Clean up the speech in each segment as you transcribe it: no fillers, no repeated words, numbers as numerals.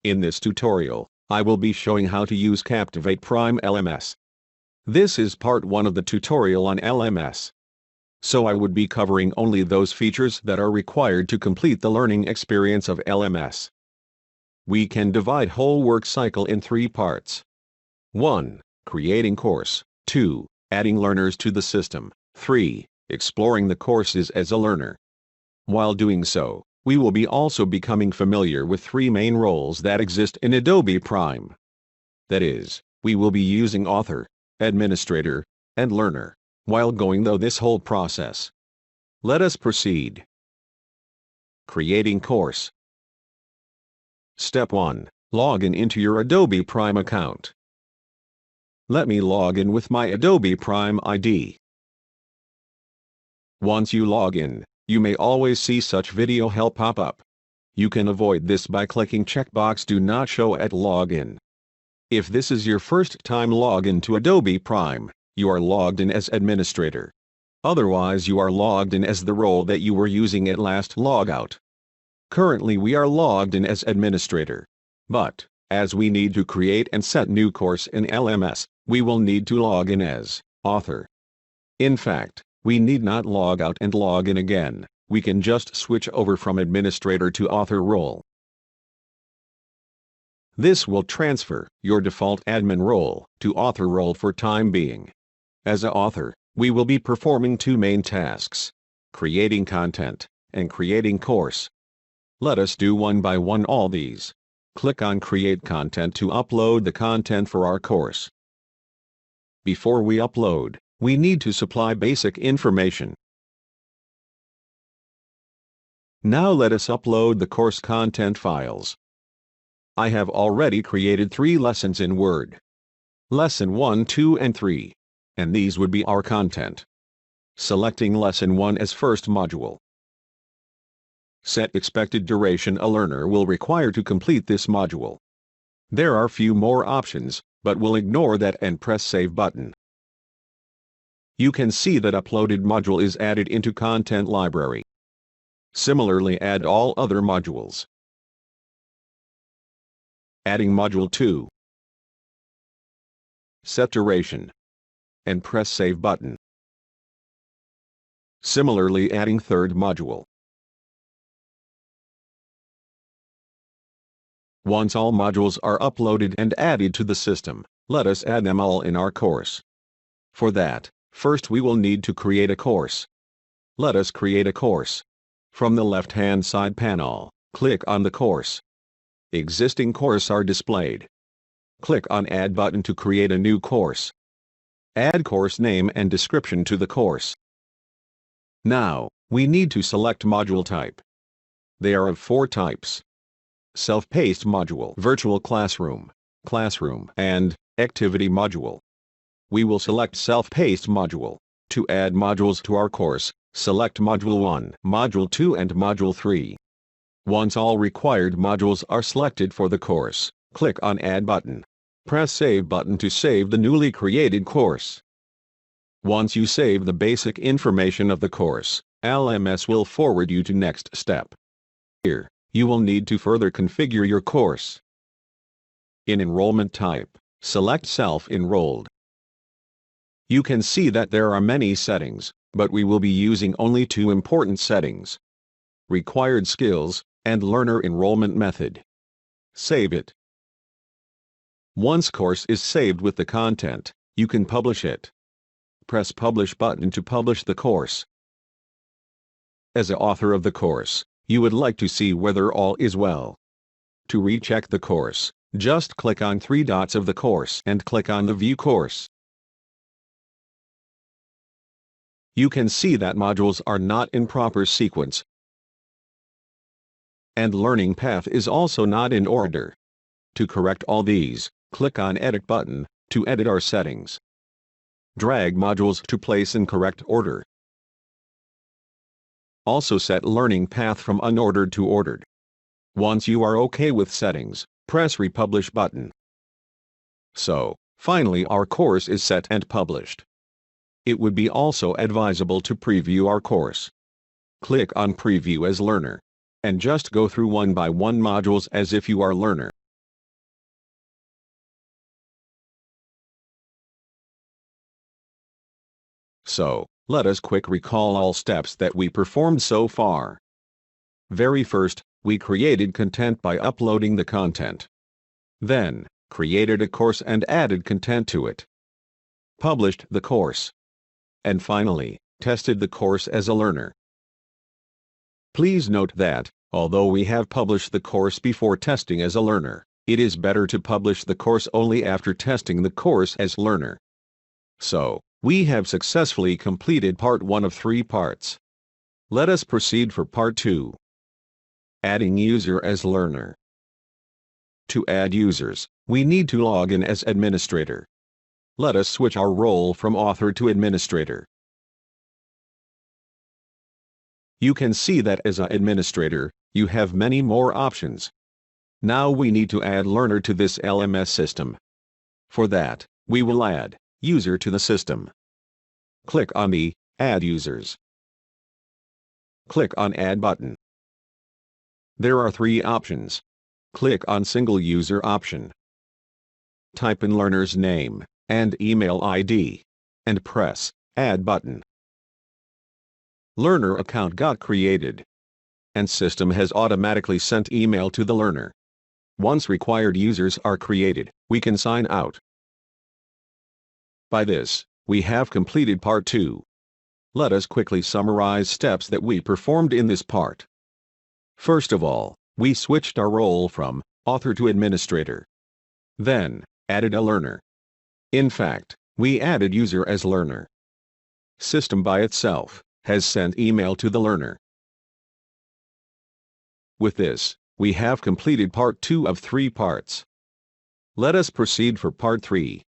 In this tutorial, I will be showing how to use Captivate Prime LMS. This is part 1 of the tutorial on LMS. So I would be covering only those features that are required to complete the learning experience of LMS. We can divide whole work cycle in 3 parts. 1. Creating course. 2. Adding learners to the system. 3. Exploring the courses as a learner. While doing so, we will be also becoming familiar with 3 main roles that exist in Adobe Prime. That is, we will be using author, administrator, and learner, while going through this whole process. Let us proceed. Creating course. Step 1. Log into your Adobe Prime account. Let me log in with my Adobe Prime ID. Once you log in, you may always see such video help pop up. You can avoid this by clicking checkbox Do Not Show at Login. If this is your first time login to Adobe Prime, you are logged in as administrator. Otherwise you are logged in as the role that you were using at last logout. Currently we are logged in as administrator. But, as we need to create and set new course in LMS, we will need to log in as author. In fact, we need not log out and log in again, we can just switch over from administrator to author role. This will transfer your default admin role to author role for time being. As an author, we will be performing 2 main tasks: creating content and creating course. Let us do one by one all these. Click on Create Content to upload the content for our course. Before we upload, we need to supply basic information. Now let us upload the course content files. I have already created 3 lessons in Word. Lesson 1, 2 and 3. And these would be our content. Selecting Lesson 1 as first module. Set expected duration a learner will require to complete this module. There are few more options, but we'll ignore that and press Save button. You can see that uploaded module is added into Content Library. Similarly, add all other modules. Adding Module 2. Set duration. And press Save button. Similarly, adding third module. Once all modules are uploaded and added to the system, let us add them all in our course. For that, first we will need to create a course. Let us create a course. From the left-hand side panel, click on the course. Existing course are displayed. Click on Add button to create a new course. Add course name and description to the course. Now, we need to select module type. They are of 4 types: self-paced module, virtual classroom, and activity module. We will select self-paced module. To add modules to our course, select Module 1, Module 2 and Module 3. Once all required modules are selected for the course, click on Add button. Press Save button to save the newly created course. Once you save the basic information of the course, LMS will forward you to next step. Here, you will need to further configure your course. In enrollment type, select Self-Enrolled. You can see that there are many settings, but we will be using only 2 important settings: required skills and learner enrollment method. Save it. Once course is saved with the content, you can publish it. Press Publish button to publish the course. As an author of the course, you would like to see whether all is well. To recheck the course, just click on 3 dots of the course and click on the View Course. You can see that modules are not in proper sequence, and learning path is also not in order. To correct all these, click on Edit button to edit our settings. Drag modules to place in correct order. Also set learning path from unordered to ordered. Once you are okay with settings, press Republish button. So, finally our course is set and published. It would be also advisable to preview our course. Click on Preview as Learner, and just go through one by one modules as if you are learner. So, let us quick recall all steps that we performed so far. Very first, we created content by uploading the content. Then, created a course and added content to it. Published the course. And finally, tested the course as a learner. Please note that, although we have published the course before testing as a learner, it is better to publish the course only after testing the course as learner. So, we have successfully completed part 1 of 3 parts. Let us proceed for part 2. Adding user as learner. To add users, we need to log in as administrator. Let us switch our role from author to administrator. You can see that as an administrator, you have many more options. Now we need to add learner to this LMS system. For that, we will add user to the system. Click on the Add Users. Click on Add button. There are 3 options. Click on Single User option. Type in learner's name and email ID, and press Add button. Learner account got created, and system has automatically sent email to the learner. Once required users are created, we can sign out. By this, we have completed part 2. Let us quickly summarize steps that we performed in this part. First of all, we switched our role from author to administrator. Then, added a learner. In fact, we added user as learner. System by itself has sent email to the learner. With this, we have completed part 2 of 3 parts. Let us proceed for part 3.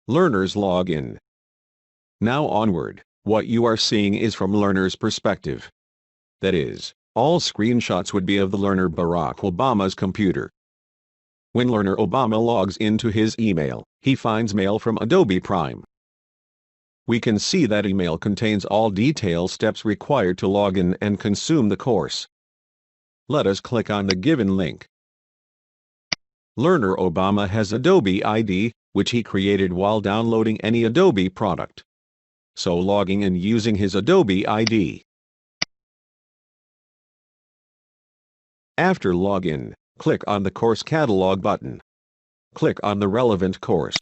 Learners log in. Now onward, what you are seeing is from learner's perspective. That is, all screenshots would be of the learner Barack Obama's computer. When learner Obama logs into his email, he finds mail from Adobe Prime. We can see that email contains all detailed steps required to log in and consume the course. Let us click on the given link. Learner Obama has Adobe ID, which he created while downloading any Adobe product. So logging in using his Adobe ID. After login, click on the Course Catalog button. Click on the relevant course.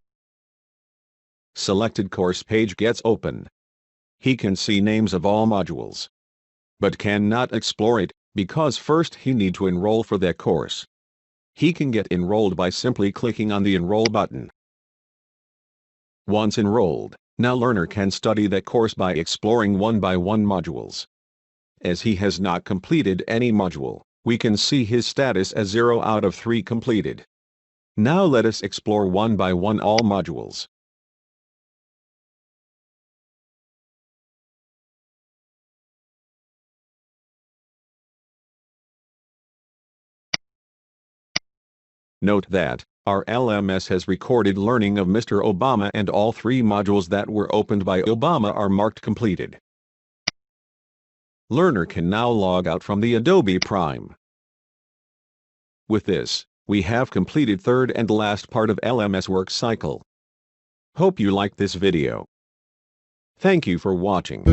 Selected course page gets open. He can see names of all modules, but cannot explore it, because first he need to enroll for that course. He can get enrolled by simply clicking on the Enroll button. Once enrolled, now learner can study that course by exploring one by one modules. As he has not completed any module, we can see his status as 0 out of 3 completed. Now let us explore one by one all modules. Note that our LMS has recorded learning of Mr. Obama, and all 3 modules that were opened by Obama are marked completed. Learner can now log out from the Adobe Prime. With this, we have completed third and last part of LMS work cycle. Hope you liked this video. Thank you for watching.